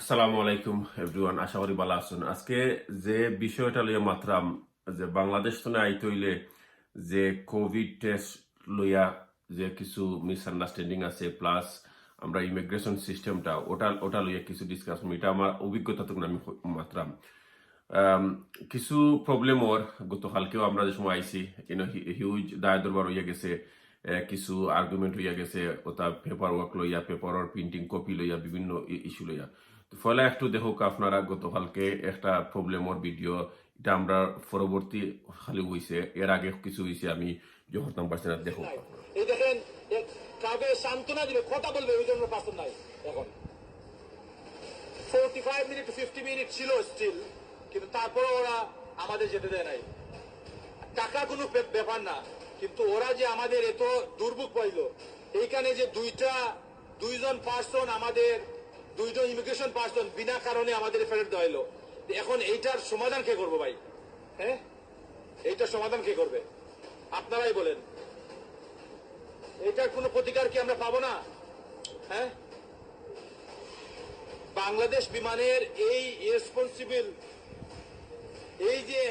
আসসালামু আলাইকুম এভরিওয়ান, আশা করি ভালো আছেন। আজকে যে বিষয়টা লইয়া মাত্রাম যে বাংলাদেশ তো আইতে হইলে যে কোভিড টেস্ট লইয়া যে কিছু মিসআন্ডারস্ট্যান্ডিং আছে, প্লাস আমরা ইমিগ্রেশন সিস্টেমটা ওটা ওটা লইয়া কিছু ডিসকাস করবো। এটা আমার অভিজ্ঞতা তখন আমি মাত্রাম আম, কিছু প্রবলেম ওর গতকালকেও আমরা যে সময় আইসি হিউজ দায় দরবার হইয়া গেছে। কিছু আর্গুমেন্ট হইয়া গেছে ওটা পেপার ওয়ার্ক লইয়া, পেপার ওয়ার্ক প্রিন্টিং কপি লইয়া, বিভিন্ন ইস্যু লইয়া। তো ফলে একটু দেখুক আপনারা, গতকালকে একটা প্রবলেম ওর ভিডিও, এটা আমরা পরবর্তী খালি হইছে, এর আগে কিছু হইছে, আমি যখন পারছি না দেখুক আপনারা। এই দেখেন, কাউকে সান্ত্বনা দিবে, কথা বলবে, ওই জন্য পার্সন নাই। এখন 45 মিনিট 50 মিনিট ছিল স্টিল, কিন্তু তারপরে ওরা আমাদের যেতে দেয় নাই। টাকা কোনো ব্যাপার না, কিন্তু ওরা যে আমাদের এত দুর্ভোগ পাইলো, এইখানে যে দুইজন পার্সন, আমাদের দুইজন ইমিগ্রেশন পার্সন বিনা কারণে আমাদের ফেরত দেওয়া হলো। এখন এইটার সমাধান কে করবো ভাই? হ্যাঁ, এইটার সমাধান কে করবে? আপনারাই বলেন। এটার কোনো প্রতিকার কি আমরা পাবো না? হ্যাঁ, বাংলাদেশ বিমানের এই ইরেসপন্সিবল, এই যে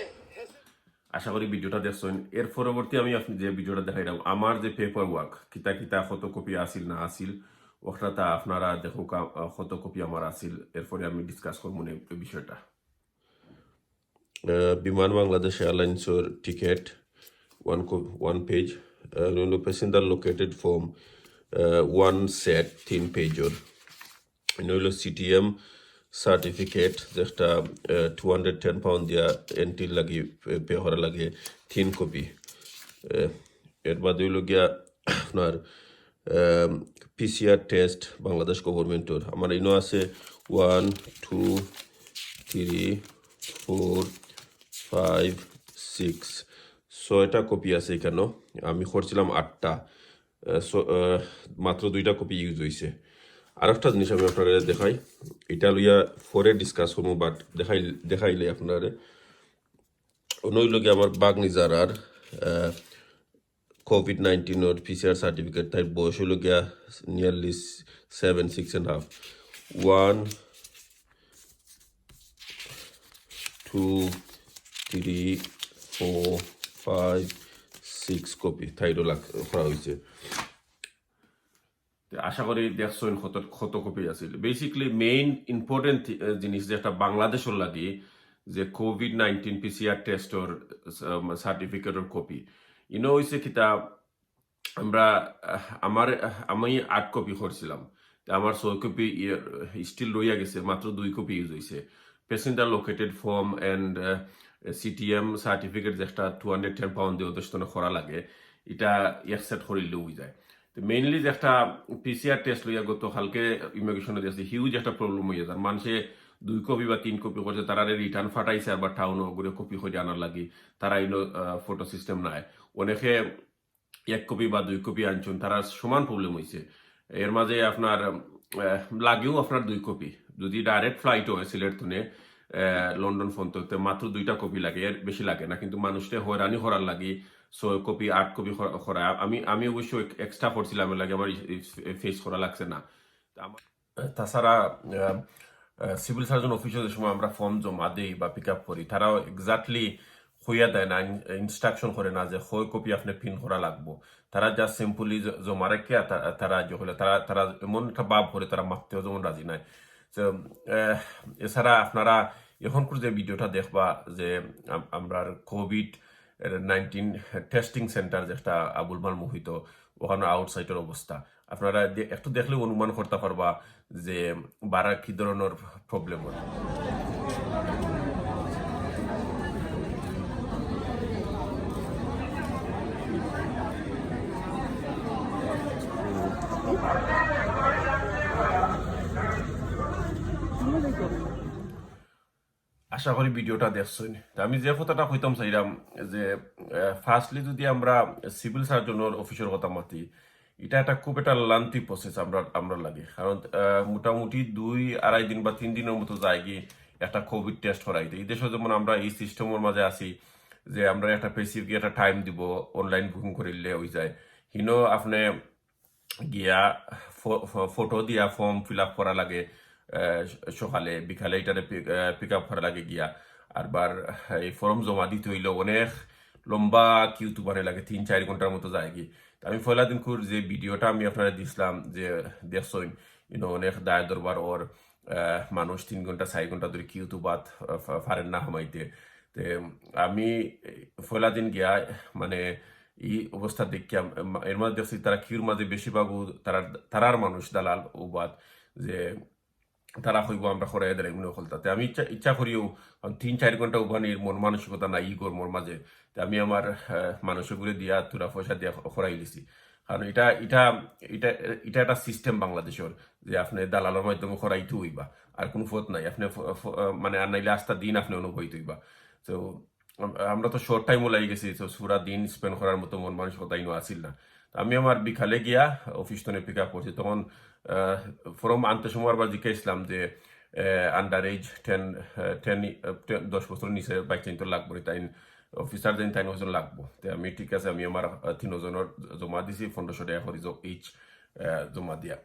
আশা করি ভিডিওটা দেখছেন। এর পরবর্তী আমি আপনি যে ভিডিওটা দেখাইলাম, আমার যে পেপার ওয়ার্ক কিতা কিতা কত কপি আসিল না আসিল, ওটা তা আপনারা দেখো কত কপি আমার আসিল, এরপরে আমি ডিসকাস করবো এই বিষয়টা। বিমান বাংলাদেশ এয়ারলাইন্সের ticket one page, passenger located form one set 3 পেজর, হইল সিটিএম সার্টিফিকেট যেটা 210 পাউন্ড দিয়া এন্ট্রি লাগি পে করা লাগে 3 কপি। এর বাদে হইল গিয়া আপনার পিসিআর টেস্ট বাংলাদেশ গভর্নমেন্টর আমার ইনো আছে 1 2 3 4 5 6 6টা কপি আছে এখানে। আমি করছিলাম 8টা, মাত্র 2টা কপি ইউজ হয়েছে। আর একটা জিনিস আমি আপনারা দেখাই, এটা লইয়া পরে ডিসকাস করবো, বাট দেখাইলে আপনারা নইল গিয়ে আমার বাগনি যারার COVID-19 পিসিআর সার্টিফিকেট, তাই বয়স হইল গিয়া নিয়ারলি 6.5 1 2 3 4 5 6 কপি থাইরো করা হয়েছে। আশা করি দেখছেন কত কপি আছিল। বেসিকলি মেইন ইম্পর্টেন্ট জিনিস যেটা বাংলাদেশের লাগি, যে COVID-19 পিসিআর টেস্টর সার্টিফিকেটর কপি ইনো হয়েছে কিতা। আমরা আমি 8 কপি করছিলাম, আমার 6 কপি স্টিল রইয়া গেছে, মাত্র 2 কপি ইউজ হয়েছে। Passenger located form and CTM certificate যেটা 210 পাউন্ড দিয়ে ওদের করা লাগে, এটা একসেপ্ট করিলেও হয়ে যায়। তো মেইনলি যে একটা পিসিআর টেস্ট লইয়া গতকালকে ইমিগ্রেশনে দিয়েছে, হিউজ একটা প্রবলেম হয়ে যায়। মানুষে 2 কপি বা 3 কপি করছে, তারা রিটার্ন ফাটাইছে, আবার টাউনও ঘুরে কপি করে আনার লাগি, তারা ইনো ফটো সিস্টেম নাই। অনেকে 1 কপি বা 2 কপি আনছেন, তারা সমান প্রবলেম হয়েছে। এর মাঝে আপনার লাগেও আপনার 2 কপি, যদি ডাইরেক্ট ফ্লাইট হয় সিলেট থেকে লন্ডন ফোন তো মাত্র 2টা কপি লাগে, এর বেশি লাগে না। কিন্তু মানুষকে হয়রানি করার লাগি 6 কপি 8 কপি করা, আমি অবশ্য এক্সট্রা করছিলাম, এর লাগে আমার ফেস করা লাগছে না। তাছাড়া সিভিল সার্জন অফিসের সময় আমরা ফর্ম জমা দিই বা পিক আপ করি, তারাও এক্স্যাক্টলি হইয়া দেয় না, ইনস্ট্রাকশন করে না যে হয় কপি আপনি পিন করা লাগবো। তারা জাস্ট সিম্পলি জমা রেখে তারা যে হলে তারা তারা এমন একটা ভাব করে, তারা মাপতেও যেমন রাজি নাই। তো এছাড়া আপনারা এখনকার যে ভিডিওটা দেখবা, যে আমরা COVID-19 টেস্টিং সেন্টার যেটা আবুল মাল মোহিত, ওখানে আউটসাইডের অবস্থা আপনারা একটু দেখলে অনুমান করতে পারবা যে বারা কি ধরনের প্রবলেম হয়। আশা করি ভিডিওটা দেখছেন। আমি যে কথাটা কইতাম চাইলাম, যে ফার্স্টলি যদি আমরা সিভিল সার্জনের অফিসের কথা মাতি, এটা একটা খুব একটা লান্তি প্রসেস আমরা লাগে। কারণ মোটামুটি 2-2.5 দিন বা 3 দিনের মতো যায় কি একটা কোভিড টেস্ট করাইতে। এই দেশে যেমন আমরা এই সিস্টেমের মাঝে আছি, যে আমরা একটা স্পেসিফিক একটা টাইম দিব, অনলাইন বুকিং করিলে হয়ে যায়। আপনি গিয়া ফটো দিয়া ফর্ম ফিল আপ করা লাগে, সকালে বিকালে এটারে পিক আপ করা লাগে গিয়া আরবার এই ফর্ম জমা দিতে হইলে অনেক লম্বা কিউ তুবারে লাগে 3-4 ঘন্টার মতো যায় কি। তো আমি ফয়লা দিন যে ভিডিওটা আমি আপনারা দিছিলাম যে দেখছইন অনেক দায় দরবার ওর মানুষ 3 ঘন্টা 4 ঘন্টা ধরে কিউ তুবাত পারেন না হামাইতে। তে আমি ফয়লা দিন গিয়া মানে এই অবস্থা দেখিয়া এর মাঝে দেখছি তারা কিউর মাঝে বেশিরভাগ তারার মানুষ দালাল উবাদ যে তারা হইব আমরা খরাই দেয় মনে হলতাতে আমি ইচ্ছা করিও 3-4 ঘন্টা উভানির মন মানসিকতা নাই ইগোর মোর মাঝে। তে আমি আমার মানুষগুলো দিয়া তুলা পয়সা দিয়া খরাই লিছি। কারণ এটা এটা এটা এটা একটা সিস্টেম বাংলাদেশের যে আপনি দালালের মাধ্যমে খরাইতে হইবা আর কোনো ফত নাই আপনি মানে আর নাইলে আস্তা দিন আপনি অনুভূত হইবা। তো আমরা তো শর্ট টাইম লাই গেছি, তো পুরা দিন স্পেন্ড করার মতো মন মানসিকতা ইনো আসিল না। তো আমি আমার বিকালে গিয়া অফিস টনে পিক আপ করছি, তখন ফরম আনতে সময় আবার জিজ্ঞাসলাম যে আন্ডার এজ 10 বছর নিচে বাইক তো লাগবো তাই অফিসার দিন 3 বছর লাগবো। তো আমি ঠিক আছে আমি আমার 3 জনের জমা দিছি 1500 টাকা করে ইচ জমা দিয়া।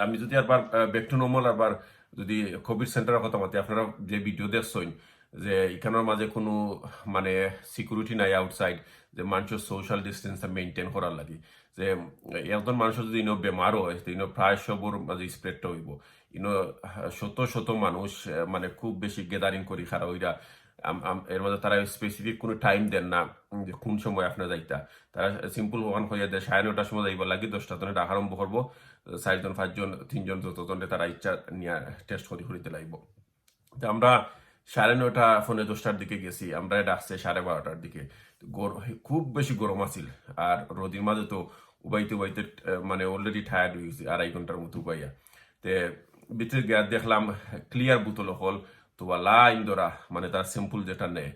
আমি যদি আবার ব্যাক টু নর্মাল আবার যদি কোভিড সেন্টারের কথা মাতি আপনারা যে ভিডিও দেখছেন যে এখানের মাঝে কোনো মানে সিকিউরিটি নাই আউটসাইড যে মানুষের সোশ্যাল ডিস্টেন্স মেনটেন করার লাগে যে একজন মানুষের যদি ইনো বেমার হয় ইনো প্রায় সবর মাঝে স্প্রেডটা হইব ইনো শত শত মানুষ মানে খুব বেশি গ্যাদারিং করি খারা ওইরা এর মধ্যে তারা স্পেসিফিক কোনো টাইম দেন না যে কোন সময় আপনার যাইতা। তারা সিম্পল ওখান হয়ে দেয় 9:30টার সময় যাইবার লাগে 10টা জনে আরম্ভ করবো 4জন 5জন 3জন যতজনে তারা ইচ্ছা নিয়ে টেস্ট করিতে লাগবো। তো আমরা 9:30 ফোনে 10টার দিকে গেছি, আমরা ডাকছে 12:30টার দিকে। খুব বেশি গরম আছিল আর রোদির মাঝে তো উবাইতে উবাইতে মানে অলরেডি টায়ার্ড হয়ে গেছি 2.5 ঘন্টার মতো উবাইয়া। তে ভিতরে গিয়া দেখলাম ক্লিয়ার বোতল হল তো লাইন ধরা মানে তার সিম্পল যেটা নেয়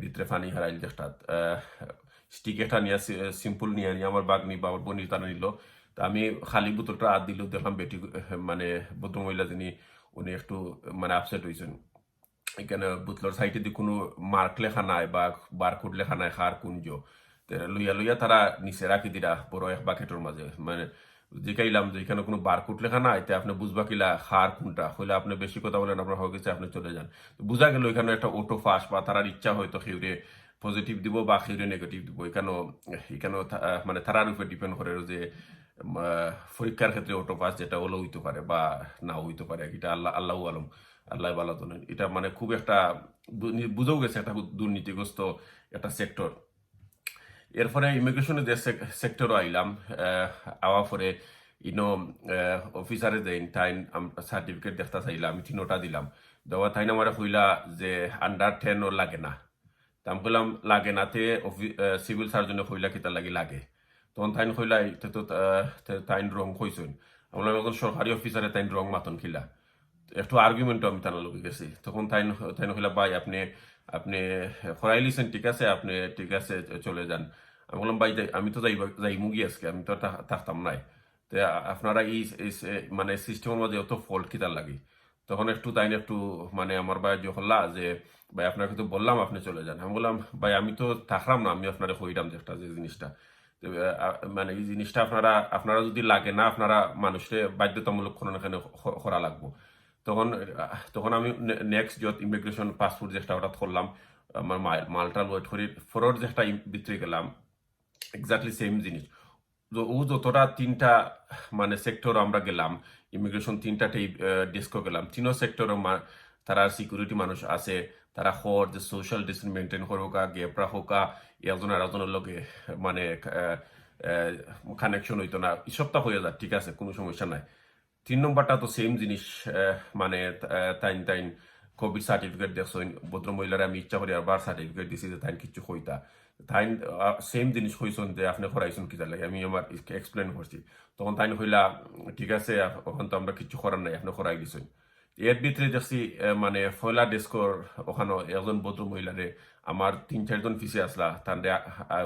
ভিতরে পানি হারাইল যেটা স্টিক একটা নিয়ে সিম্পল নিয়ে নিয়ে আমার বাগনি বাবার বনি তারা নিল। তা আমি খালি বোতলটা আর দিল দেখলাম বেটি মানে ভদ্রমহিলা যিনি উনি একটু মানে আপসেট হয়েছেন। এখানে বোতলের সাইডে দিয়ে কোনো মার্ক লেখা নাই বা বারকোড লেখা নাই খার কুঞ্জ লইয়া লইয়া তারা নিচে রাখি দিরা বড় এক বাকেটের মাঝে মানে জিকাইলাম যে এখানে কোনো বারকোড লেখা নাই তে আপনি বুঝবা কিলা খার কোনটা হইলে আপনি বেশি কথা বলেন আপনার হয়ে গেছে আপনি চলে যান। বুঝা গেল এখানে একটা অটো ফাস বা তারার ইচ্ছা হয়তো খেউরে পজিটিভ দিব বা খেউরে নেগেটিভ দিব এখানেও এখানেও মানে তারার উপরে ডিপেন্ড করে যে পরীক্ষার ক্ষেত্রে অটো পাস যেটা হলো হইতে পারে বা না হইতে পারে এটা আল্লাহ আলম আল্লাহ বালা তো এটা মানে খুব একটা বুঝেও গেছে একটা দুর্নীতিগ্রস্ত একটা সেক্টর। এরপরে ইমিগ্রেশনের যে সেক্টরও আইলাম আওয়া পরে ইনো অফিসারে দেন তাই সার্টিফিকেট দেখতে চাইলাম আমি 3টা দিলাম দেওয়া তাই আমার হইলা যে আন্ডার 10 ওর লাগে না। তা আমি বললাম লাগে না তে সিভিল সার্জনে হইলা কিতা লাগে তখন তাইন হইলা তো তাইন রং হইছেন আমরা এখন সরকারি অফিসারে তাইন রং মাতন খিলা একটু আর্গুমেন্টও আমি তার লোকে গেছি তখন তাইন তাইন হইলা ভাই আপনি আপনি খরাই লিছেন ঠিক আছে আপনি ঠিক আছে চলে যান। আমি বললাম ভাই আমি তো যাই মুগি আজকে আমি তো থাকতাম নাই। তো আপনারা এই মানে সিস্টেমের মধ্যে অত ফল্ট কিতার লাগে তখন একটু তাই একটু মানে আমার ভাই হল্লা যে ভাই আপনাকে তো বললাম আপনি চলে যান। আমি বললাম ভাই আমি তো থাকলাম না আমি আপনারা হইলাম যে একটা যে জিনিসটা মানে এই জিনিসটা আপনারা আপনারা যদি লাগে না আপনারা মানুষকে বাধ্যতামূলক কোনো এখানে করা লাগবো। তখন তখন আমি নেক্সট যত ইমিগ্রেশন পাসপোর্ট যেটা হঠাৎ করলাম আমার মালটা ওয়েট করি ফরওয়ার্ড যেটা ভিতরে গেলাম এক্স্যাক্টলি সেম জিনিস ও যতটা 3টা মানে সেক্টর আমরা গেলাম ইমিগ্রেশন 3টাতেই ডেস্কো গেলাম 3ও সেক্টরে তারা সিকিউরিটি মানুষ আছে তারা হর যে সোশ্যাল ডিস্টেন্স মেনটেন করোকা গ্যাপ রাখোকা একজন আর একজনের লগে মানে কানেকশন হইতো না এই সপ্তাহ হয়ে যায় ঠিক আছে কোনো সমস্যা নাই। 3 নম্বরটা তো সেম জিনিস মানে তাইন তাইন কোভিড সার্টিফিকেট দেখছেন ভদ্রমহিলারা আমি ইচ্ছা করি আবার সার্টিফিকেট দিছি যে তাইন কিছু হইতা তাইন সেম জিনিস হইছেন যে আপনি করাইছেন কিতা লাগে আমি আমার এক্সপ্লেন করছি তখন তাইন হইলা ঠিক আছে ওখান তো আমরা কিছু করার নাই আপনি করাই দিছেন। এর ভিতরে দেখছি মানে ফয়লা ডেস্কর ওখানে একজন ভদ্রমহিলারে আমার 3-4জন ফিসে আসলা তার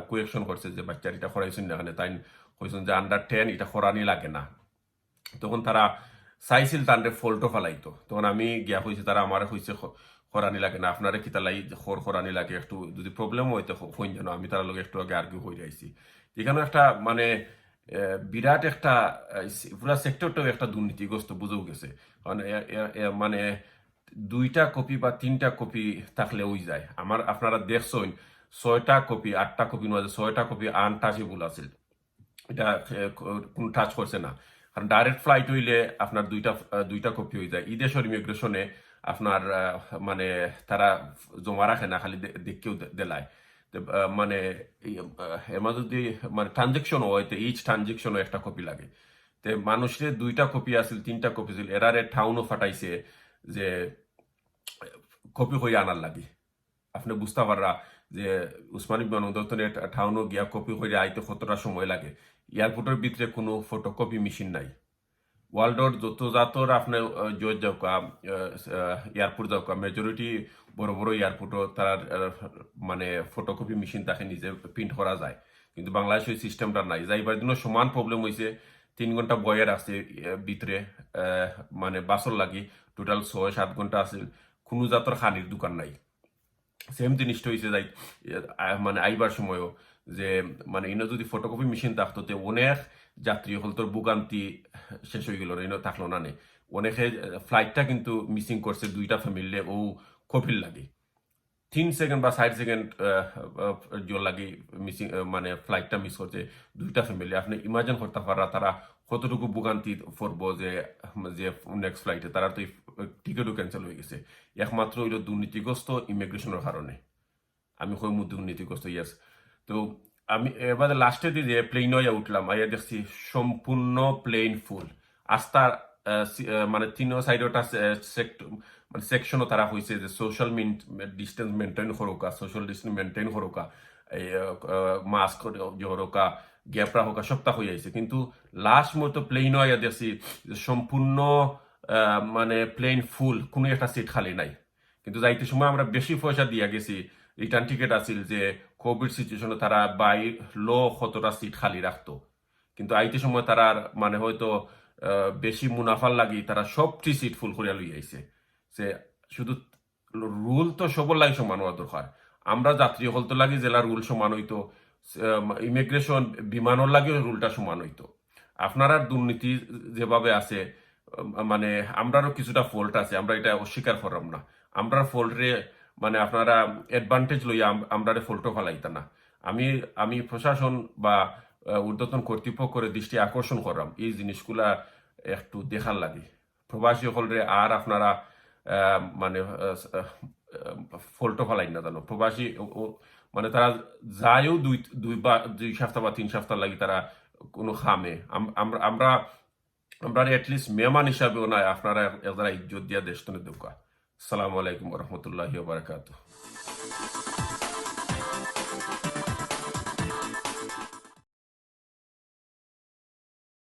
কোয়েকশন করছে যে বাচ্চার এটা করাইছেন না এখানে তাইন কইছেন যে আন্ডার 10 এটা করানি লাগে না। তখন তারা চাইছিল তান্ডে ফল্টও ফেলাইতো তখন আমি গিয়া হয়েছে তারা আমার হয়েছে খরানি লাগে না আপনারা কিতা লাই খরানি লাগে একটু যদি প্রবলেম হইতে হইন যেন আমি তার লগে একটু আগে আর্গিউ হয়ে যাইছি এখানে একটা মানে বিরাট একটা পুরা সেক্টরটাও একটা দুর্নীতিগ্রস্ত বুঝেও গেছে। কারণ মানে 2টা কপি বা 3টা কপি থাকলে ওই যায়। আপনারা দেখছেন 6টা কপি 8টা কপি নয়, 6টা কপি আনটাচেবল আছে, এটা কোনো টাচ করছে না। কারণ ডাইরেক্ট ফ্লাইট হইলে আপনার দুইটা কপি হয়ে যায়। দেশের ইমিগ্রেশনে আপনার মানে তারা জমা রাখে না, খালি দেখকেও দেলায়। মানে এমা যদি মানে ট্রানজেকশন হয় তো ইচ ট্রানজেকশনও একটা কপি লাগে। তে মানুষের 2টা কপি আছিল 3টা কপি ছিল, এরারে ঠাউনও ফাটাইছে যে কপি হয়ে আনার লাগে। আপনি বুঝতে পাররা যে উসমানী বিমানবন্দরের ঠাউনও গিয়া কপি করে আইতে কতটা সময় লাগে। এয়ারপোর্টের ভিতরে কোনো ফটোকপি মেশিন নাই। ওয়ার্ল্ডর যত জাতর আপনি জজ যাওকা এয়ারপোর্ট যাওকা মেজরিটি বড় বড় এয়ারপোর্টও তারা মানে ফটোকপি মেশিন তাকে নিজে প্রিন্ট করা যায়। কিন্তু বাংলাদেশে ওই সিস্টেমটা নাই। যাইবার জন্য সমান প্রবলেম হয়েছে। 3 ঘন্টা বয়ে রাখছে ভিতরে, মানে বাসর লাগি টোটাল 6-7 ঘন্টা আছে। কোনো জাতর খানির দোকান নাই। সেম জিনিসটা হয়েছে যাই মানে আইবার সময়ও যে মানে ইনো যদি ফটোকপি মেশিন থাকতো তে অনেক যাত্রী হল তোর ভোগান্তি শেষ হয়ে গেল, ইনো থাকলো না নে। অনেকে ফ্লাইটটা কিন্তু মিসিং করছে 2টা ফ্যামিলি ও কপিল লাগে 3 সেকেন্ড বা 60 সেকেন্ড জোর লাগে মিসিং, মানে ফ্লাইটটা মিস করছে 2টা ফ্যামিলি। আপনি ইমাজিন করতে পারা তারা কতটুকু ভোগান্তি পড়বো যে যে নেক্সট ফ্লাইটে তারা তো টিকিটও ক্যান্সেল হয়ে গেছে একমাত্র হইল দুর্নীতিগ্রস্ত ইমিগ্রেশনের কারণে। আমি কইমু দুর্নীতিগ্রস্ত, ইয়াস। তো আমি এবারে লাস্টে দিয়ে যে প্লেন হইয়া উঠলাম, আইয়া দেখছি সম্পূর্ণ প্লেন ফুল। আস্তার মানে 3 সাইডটা মানে সেকশনও তারা হয়েছে যে সোশ্যাল ডিস্টেন্স মেনটেন করোকা, সোশ্যাল ডিস্টেন্স মেনটেন করোকা, এই মাস্ক হরোকা, গ্যাপ রাখোকা, সপ্তাহ হয়ে যাইছে। কিন্তু লাস্ট মতো প্লেন হইয়া দেখছি যে সম্পূর্ণ মানে প্লেন ফুল, কোনো একটা সিট খালি নাই। কিন্তু যাইতে সময় আমরা বেশি পয়সা দিয়া গেছি, রিটার্ন টিকিট আছিল যে কোভিড সিচুয়েশনে তারা বাই লো কতটা সিট খালি রাখতো। কিন্তু আইতে সময় তারা মানে হয়তো বেশি মুনাফার লাগি তারা সবটি সিট ফুল করিয়া লই আইছে। সে শুধু রুল তো সবর লাগে সমান হওয়া দরকার। আমরা যাত্রী হলতো লাগে জেলা রুল সমান হইতো, ইমিগ্রেশন বিমানের লাগে রুলটা সমান হইতো। আপনারা দুর্নীতি যেভাবে আছে মানে আমরারও কিছুটা ফল্ট আছে, আমরা এটা অস্বীকার করলাম না। আমরা ফল্টরে মানে আপনারা অ্যাডভান্টেজ লইয়া আমরা ফল্টও ফেলাইতা না। আমি আমি প্রশাসন বা ঊর্ধ্বতন কর্তৃপক্ষের দৃষ্টি আকর্ষণ করলাম এই জিনিসগুলা একটু দেখার লাগে। প্রবাসী হলরে আর আপনারা মানে ফল্টও ফেলাই না জানো। প্রবাসী মানে তারা যায়ও 2 সপ্তাহ বা 3 সপ্তাহ লাগি তারা কোনো খামে। আমরা আমরা আমরা এটলিস্ট মেহমান হিসাবেও নাই আপনারা যারা ইজ্জত দিয়া দেশ তনে দোকা। আসসালামু আলাইকুম রহমতুল্লাহি ওয়া বারাকাতুহু।